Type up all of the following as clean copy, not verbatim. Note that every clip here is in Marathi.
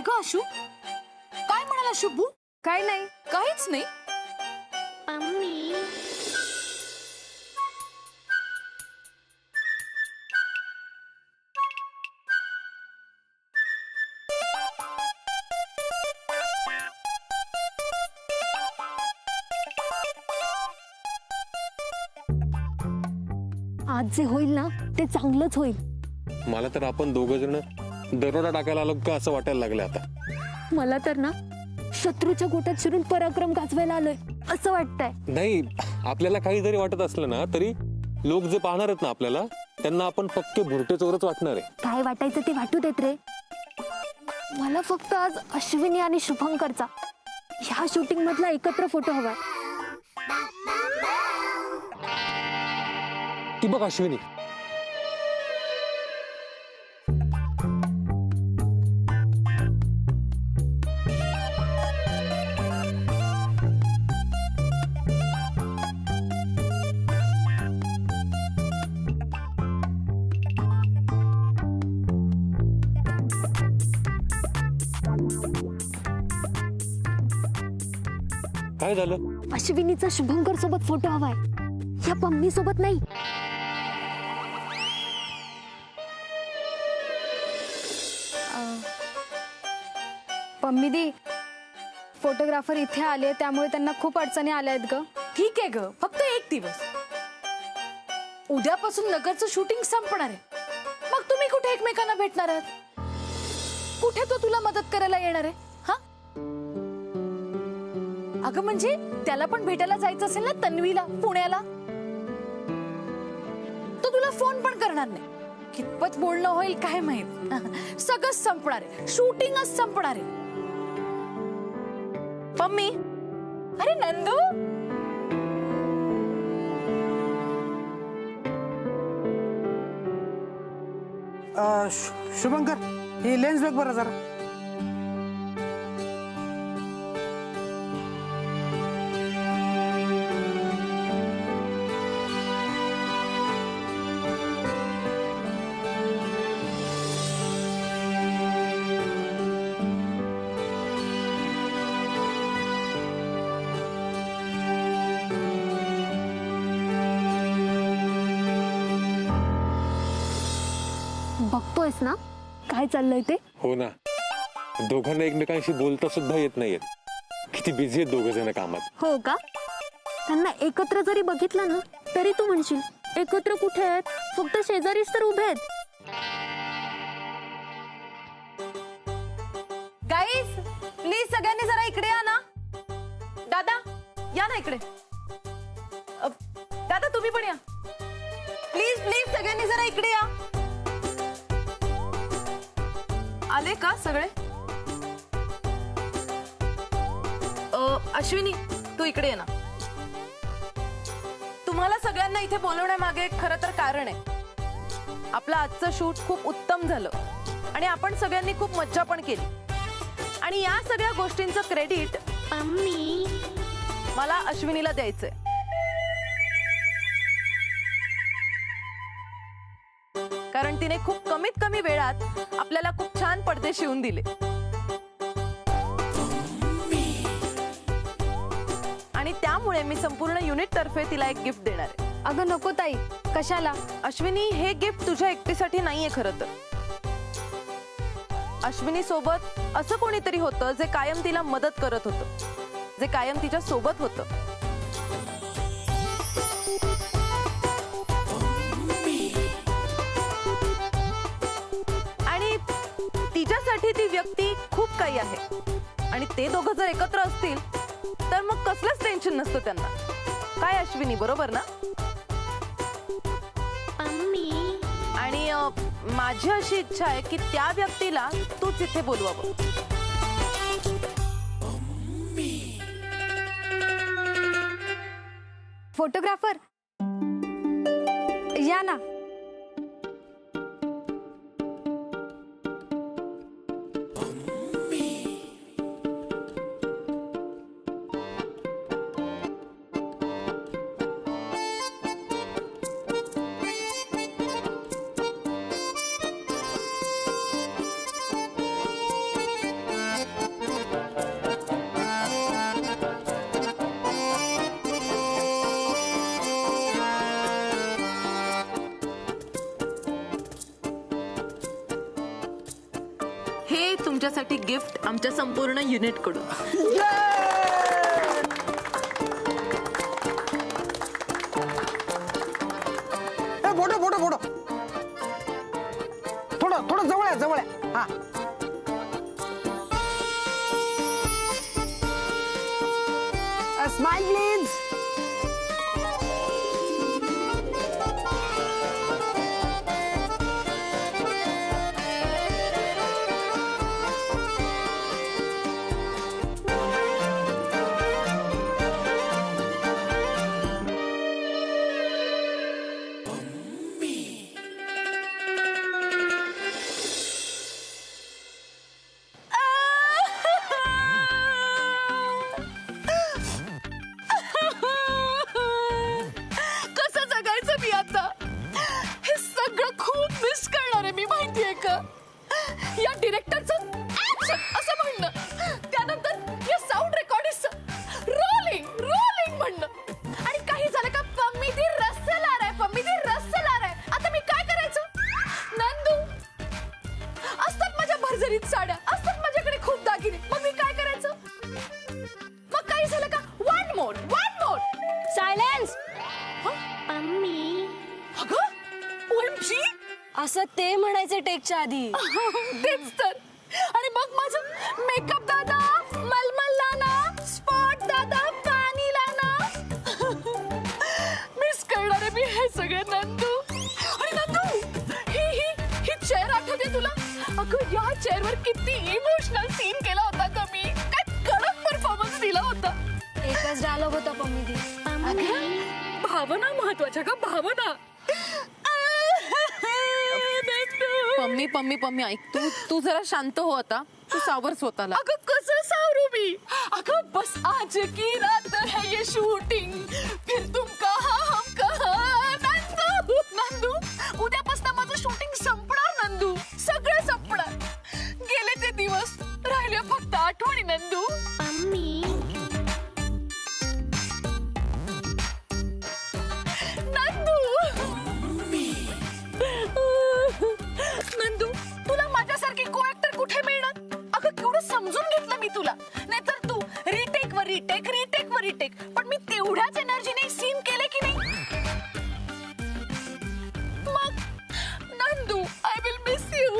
अगं आशू, काय म्हणाला शुभू? काय नाही, काहीच नाही. आज जे होईल ना ते चांगलंच होईल. मला तर आपण दोघं जण दरोडा टाकायला आलो का असं वाटायला लागलं आता. मला तर ना शत्रूच्या गोट्यात शिरून पराक्रम गाजवायला आलोय असं वाटतंय. नाही, आपल्याला काही जरी वाटत असलं ना तरी लोक जे पाहणार आहेत ना आपल्याला, त्यांना आपण पक्के भुरटे चोरच वाटणार आहे. काय वाटायचं ते वाटू देत रे. मला फक्त आज अश्विनी आणि शुभंकरचा ह्या शूटिंग मधला एकत्र फोटो हवाय. ती बघ अश्विनी. काय झालं? अश्विनीचा शुभंकर सोबत फोटो हवाय, या पम्मी सोबत नाही. पम्मी दी, फोटोग्राफर इथे आले त्यामुळे त्यांना खूप अडचणी आल्या आहेत ग. ठीक आहे ग, फक्त एक दिवस. उद्यापासून नगरचं शूटिंग संपणार आहे. मग तुम्ही कुठे एकमेकांना भेटणार आहात? कुठे तो तुला मदत करायला येणार आहे? हा, अगं म्हणजे त्याला पण भेटायला जायचं असेल ना तन्वीला पुण्याला, तो तुला फोन पण करणार नाही. कितपत बोलणं होईल काय माहित. सगळंच संपणार आहे, शूटिंगच संपणार आहे. पम्मी, अरे नंदू, शुभंकर, ही लेन्स बघ बरं जरा. बघतोयस ना काय चाललंय ते? हो ना, दोघांना एकमेकांशी बोलता सुद्धा येत नाहीये. किती बिझी आहेत दोघ जण कामात. हो का? त्यांना एकत्र जरी बघितलं ना तरी तू म्हणशील एकत्र कुठे आहेत, फक्त शेजारीच तर उभे आहेत. गाईज, प्लीज सगळ्यांनी जरा इकडे या ना. दादा या ना इकडे. दादा तुम्ही पण या. प्लीज प्लीज सगळ्यांनी जरा इकडे या. आले का सगळे? अश्विनी तू इकडे ये ना. तुम्हाला सगळ्यांना इथे बोलवण्यामागे खरं तर कारण आहे. आपलं आजचं शूट खूप उत्तम झालं आणि आपण सगळ्यांनी खूप मज्जा पण केली. आणि या सगळ्या गोष्टींचं क्रेडिट मला अश्विनीला द्यायचंय. कारण तिने खूप कमीत कमी वेळात आपल्याला खूप छान पडदे शिवून दिले. आणि त्यामुळे मी संपूर्ण युनिट तर्फे तिला एक गिफ्ट देणार आहे. अगं नको ताई, कशाला? अश्विनी, हे गिफ्ट तुझ्या एकटीसाठी नाहीये खरं तर. अश्विनी सोबत असं कोणीतरी होतं जे कायम तिला मदत करत होतं, जे कायम तिच्या सोबत होतं. आणि तिच्यासाठी ती व्यक्ती खूप काही आहे. आणि ते दोघं जर एकत्र असतील तर मग कसलंच टेन्शन नसतं त्यांना. काय अश्विनी, बरोबर ना? आणि माझी अशी इच्छा आहे की त्या व्यक्तीला तूच इथे बोलवावं. फोटोग्राफर या ना. तुझ्यासाठी गिफ्ट आमच्या संपूर्ण युनिट कडून. फोटो फोटो फोटो थोडं थोडं जवळ आहे जवळ आहे. हा स्माइल प्लीज. कसं जगायचं मी आता? हे सगळं खूप मिस करणार आहे मी, माहितीये का? या डिरेक्टरचं ऍक्शन असं म्हणणं, त्यानंतर या साऊंड रेकॉर्डिस्टचं रोलिंग रोलिंग म्हणणं, आणि काही झालं का पम्मीदी रस्सल आ रहा है, पम्मीदी रस्सल आ रहा है. आता मी काय करायचं? नंदू, असतात माझ्या भरजरीत साड्या, असतात माझ्याकडे खूप दागिने, मग मी काय करायचं? मग काही झालं का? One more silence. अगं OMG, असं ते म्हणायचे टेकच्या आधी. तेच तर. आणि मग माझं मेकअप दादा, मलमल लाना, स्पॉट दादा, पाणी लाना. मिस करणार आहे मी हे सगळं नंदू. आणि नंदू, ही चेअर आठवते तुला? अगं या चेअरवर किती इमोशनल सीन केला होता का मी, काय कडक परफॉर्मन्स दिला होता. एकच डायलॉग होता पम्मीदी. भावना महत्वाच्या का, भावना. पम्मी ऐक, तू जरा शांत हो आता. तू सावर स्वतःला. अगं कसं सावरू मी? अगं बस आज की रात है ये शूटिंग, फिर तुम कहा हम कहा. नंदू, उद्यापासून माझं शूटिंग संपणार नंदू, सगळं संपणार. गेले ते दिवस, राहिले फक्त आठवणी नंदू. नंदू, तुला माझ्यासारखी को ऍक्टर कुठे मिळणार? अगं केवढं समजून घेतलं मी तुला, नाहीतर तू रिटेक वर रिटेक, पण मी तेवढ्याच एनर्जीने सीन केले की नाही? मग Nandu, I will miss you.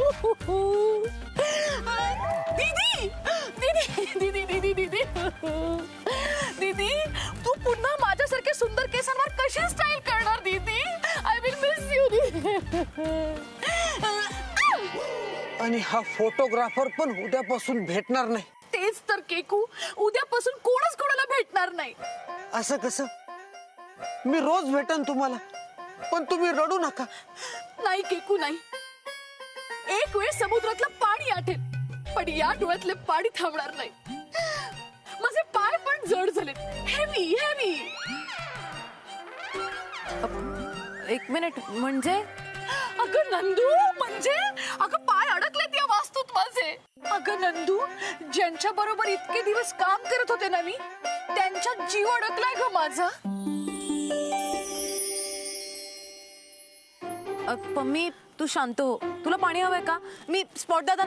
दीदी, तू पुन्हा माझ्यासारख्या सुंदर केसांवर कशी स्टाईल करणार दीदी? I will miss you. आणि हा फोटोग्राफर पण उद्यापासून भेटणार नाही. तेच तर केकू, उद्यापासून कोणच कोणाला भेटणार नाही. असं कसं? मी रोज भेटन तुम्हाला, पण तुम्ही रडू नका. नाही केकू, नाही. एक वेळ समुद्रातलं पाणी आटेल, पण या डोळ्यातले पाणी थांबणार नाही. माझे पाय पण जड झालेत, हेवी. एक मिनिट, म्हणजे? अगं नंदू, म्हणजे अगं पाय अडकलेत या वास्तूत माझे. अगं नंदू, ज्यांच्या बरोबर इतके दिवस काम करत होते ना मी, त्यांच्यात जीव अडकलाय ग माझा. पम्मी, तू शांत हो. तुला पाणी हवंय का? मी स्पॉट दादा.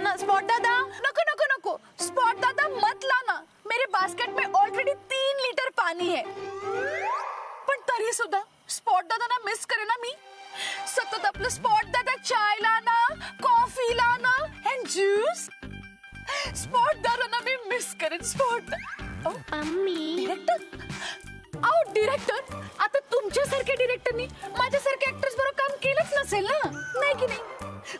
नको. स्पॉट दादा मत लाना. मेरे बास्केट में ऑलरेडी 3 लीटर पानी है. पण तरी सुद्धा स्पॉट दादा मिस करे ना मी. सतत आपलं स्पॉट दादा चाय Lana, coffee Lana end juice. Spot दादा मी मिस करेन. स्पॉट डिरेक्टर, आता तुमच्यासारख्या डिरेक्टरनी माझ्यासारख्या ऍक्टर्स बरोबर काम केलंच नसेल ना, नाही की नाही?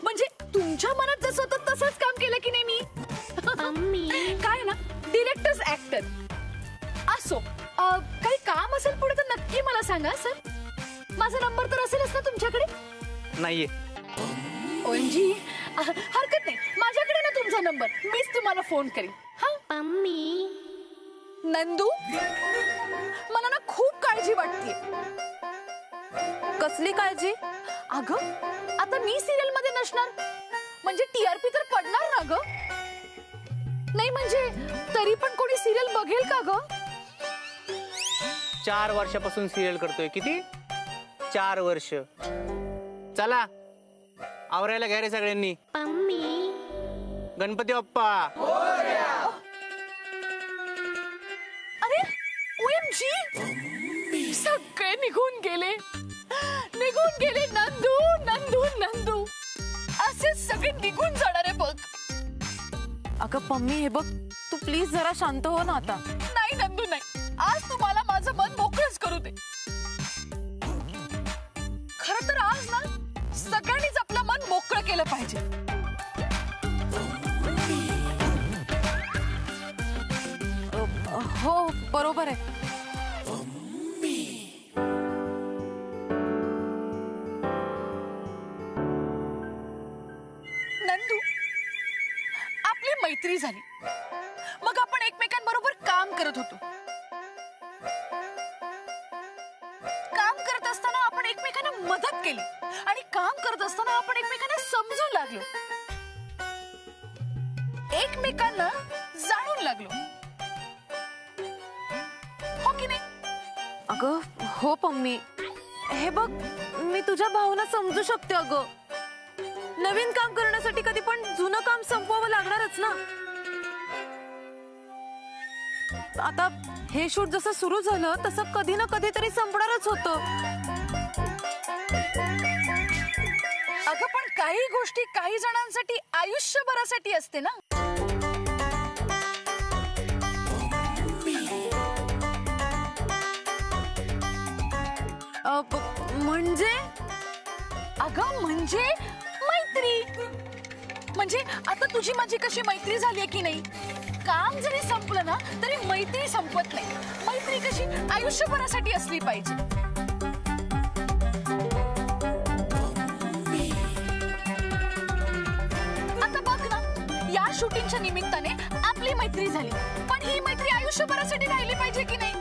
म्हणजे तुमच्या मनात जसं होतं तसंच काम केलं की नाही मी? काय ना, डिरेक्टर्स ऍक्टर असो. काही काम असेल पुढे तर नक्की मला सांगा सर. माझा नंबर तर असेलच ना तुमच्याकडे? नाहीये. OMG, हरकत नाही, माझ्याकडे ना तुमचा नंबर, मीच तुम्हाला फोन करीन. हा नंदू, मला ना खूप काळजी वाटते. कसली काळजी? अगं आता मी सिरियल मध्ये नसणार म्हणजे TRP तर पडणार ना ग. नाही म्हणजे तरी पण कोणी सिरियल बघेल का ग? 4 वर्षापासून सिरियल करतोय. किती? 4 वर्ष. चला आवरायला घ्या रे सगळ्यांनी. गणपती बाप्पा. अरे OMG, सगळे निघून गेले नंदू नंदू नंदू असे सगळे निघून जाणार आहे बघ. अगं पम्मी हे बघ, तू प्लीज जरा शांत हो ना आता. नाही नंदू नाही, आज तुम्हाला माझं मन मोकळंच करू दे. खरं तर आज ना सगळ्यांनीच आपलं मन मोकळं केलं पाहिजे. हो बरोबर आहे. नंदू, आपली मैत्री झाली, मग आपण एकमेकांबरोबर काम करत होतो. काम करत असताना आपण एकमेकांना मदत केली आणि काम करत असताना आपण एकमेकांना समजू लागलो, एकमेकांना जाणून लागलो, हो की नाही? अगं हो पम्मी, हे बघ मी तुझ्या भावना समजू शकते. अगं नवीन काम करण्यासाठी कधी पण जुनं काम संपवावं लागणारच ना. आता हे शूट जसं सुरू झालं तसं कधी ना कधीतरी संपणारच होतं. अगं पण काही गोष्टी काही जणांसाठी आयुष्यभरासाठी असते ना. म्हणजे अगं म्हणजे मैत्री. म्हणजे आता तुझी माझी कशी मैत्री झाली की नाही, काम जरी संपलं ना तरी मैत्री संपत नाही. मैत्री कशी आयुष्यभरासाठी असली पाहिजे. आता बघ ना, या शूटिंगच्या निमित्ताने आपली मैत्री झाली, पण ही मैत्री आयुष्यभरासाठी राहिली पाहिजे की नाही?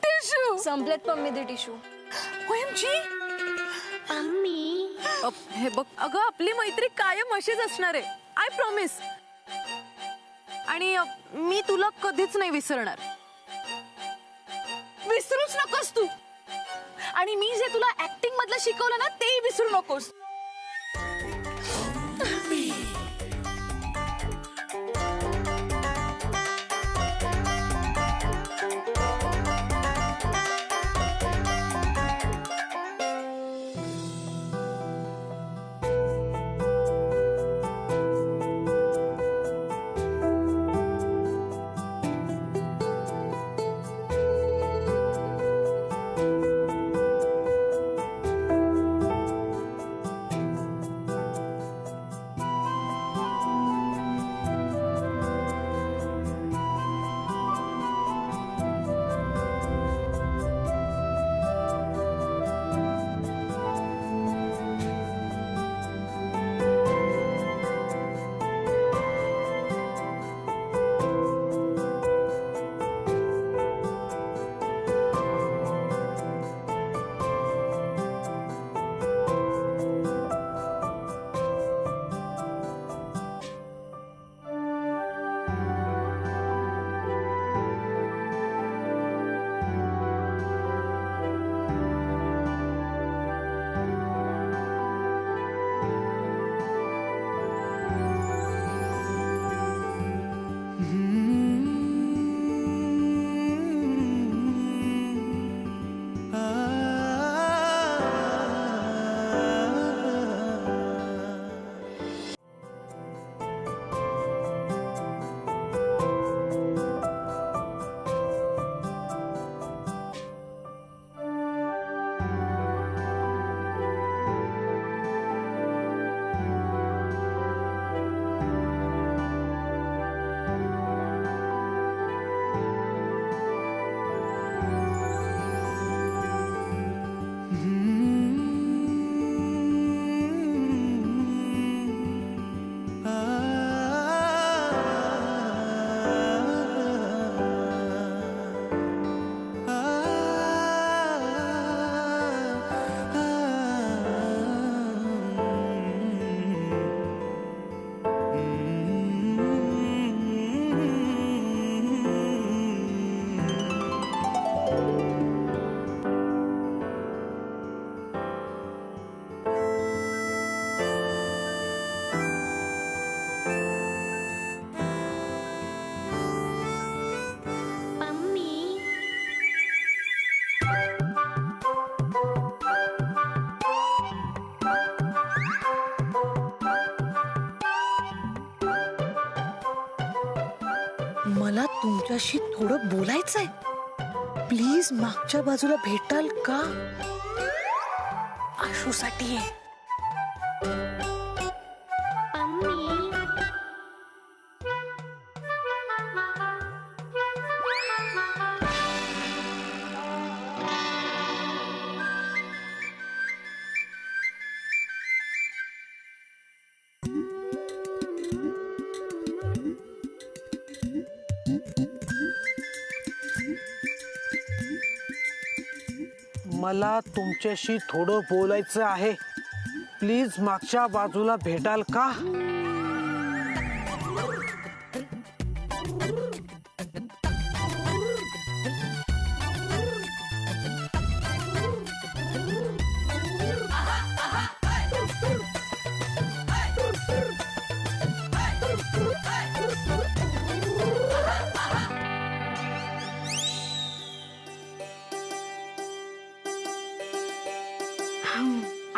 टिशू संपलेत पम्मी ते टिशू. OMG, हे बघ अगं आपली मैत्री कायम अशीच असणार आहे. I promise. आणि मी तुला कधीच नाही विसरणार. विसरूच नकोस तू. आणि मी जे तुला ऍक्टिंग मधलं शिकवलं ना तेही विसरू नकोस. मला तुमच्याशी थोडं बोलायचंय. प्लीज मागच्या बाजूला भेटाल का? आशूसाठी आहे. मला तुमच्याशी थोडं बोलायचं आहे. प्लीज मागच्या बाजूला भेटाल का?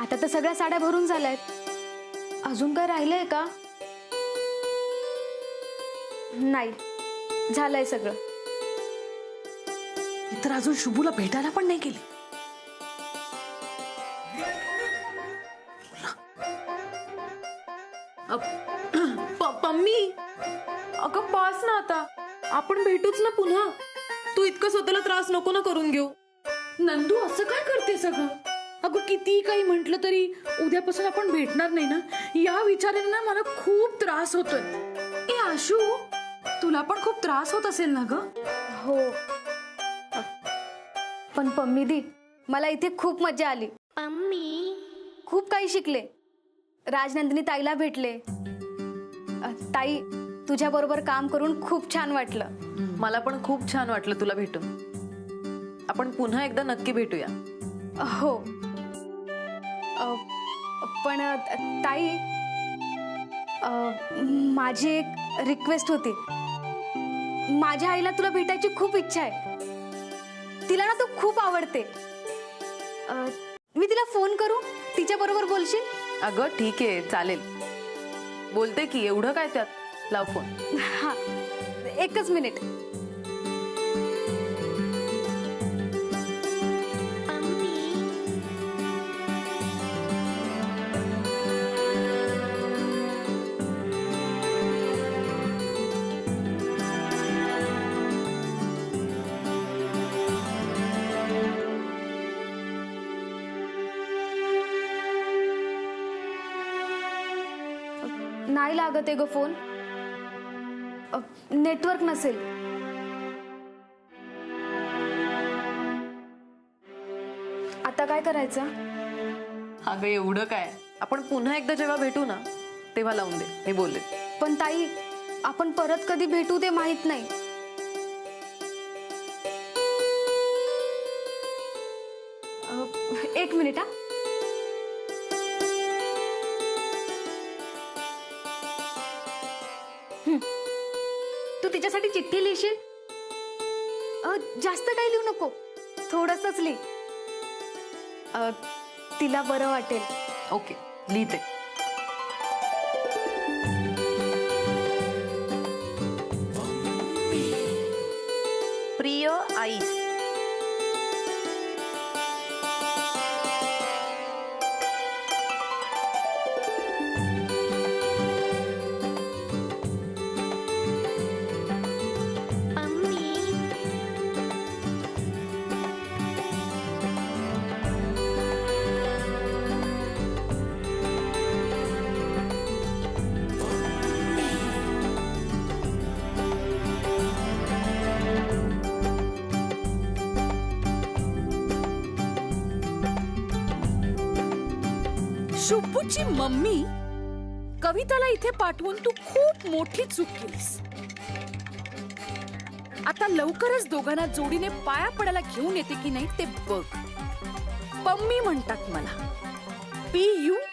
आता तर सगळ्या साड्या भरून झाल्यात. अजून काय राहिलंय का? नाही, झालंय सगळं. तर अजून शुभूला भेटायला पण नाही गेली. पम्मी अगं पास ना आता, आपण भेटूच ना पुन्हा. तू इतकं स्वतःला त्रास नको ना करून घेऊ. नंदू असं काय करते सगळं? अगं किती काही म्हटलं तरी उद्यापासून आपण भेटणार नाही ना, या विचाराने ना मला खूप त्रास होतोय. ए आशू, तुला पण खूप त्रास होत असेल ना ग? हो, पण पम्मी दी, मला इथे खूप मजा आली. खूप काही शिकले. राजनंदिनी ताईला भेटले. ताई, तुझ्या बरोबर काम करून खूप छान वाटलं. मला पण खूप छान वाटलं तुला भेटून. आपण पुन्हा एकदा नक्की भेटूया. हो, पण ताई, माझी एक रिक्वेस्ट होती. माझ्या आईला तुला भेटायची खूप इच्छा आहे. तिला ना तू खूप आवडते. मी तिला फोन करू? तिच्या बरोबर बोलशील? अगं ठीक आहे, चालेल. बोलते की, एवढं काय त्यात. लाव फोन. हा, एकच मिनिट. नाही लागत आहे ग फोन. नेटवर्क नसेल. आता काय करायचं? अगं एवढं काय, आपण पुन्हा एकदा जेव्हा भेटू ना तेव्हा लावून दे. मी बोलले. पण ताई, आपण परत कधी भेटू ते माहित नाही. एक मिनिट. हा, तू तिच्यासाठी चिठ्ठी लिहिशील? जास्त काही लिहू नको, थोडंसंच लिही. तिला बरं वाटेल. ओके, लिहिते. प्रिय आईस, शुभूची मम्मी कविताला इथे पाठवून तू खूप मोठी चूक केलीस. आता लवकरच दोघांना जोडीने पाया पडायला घेऊन येते की नाही ते बघ. पम्मी म्हणतात मला. PUMMMY.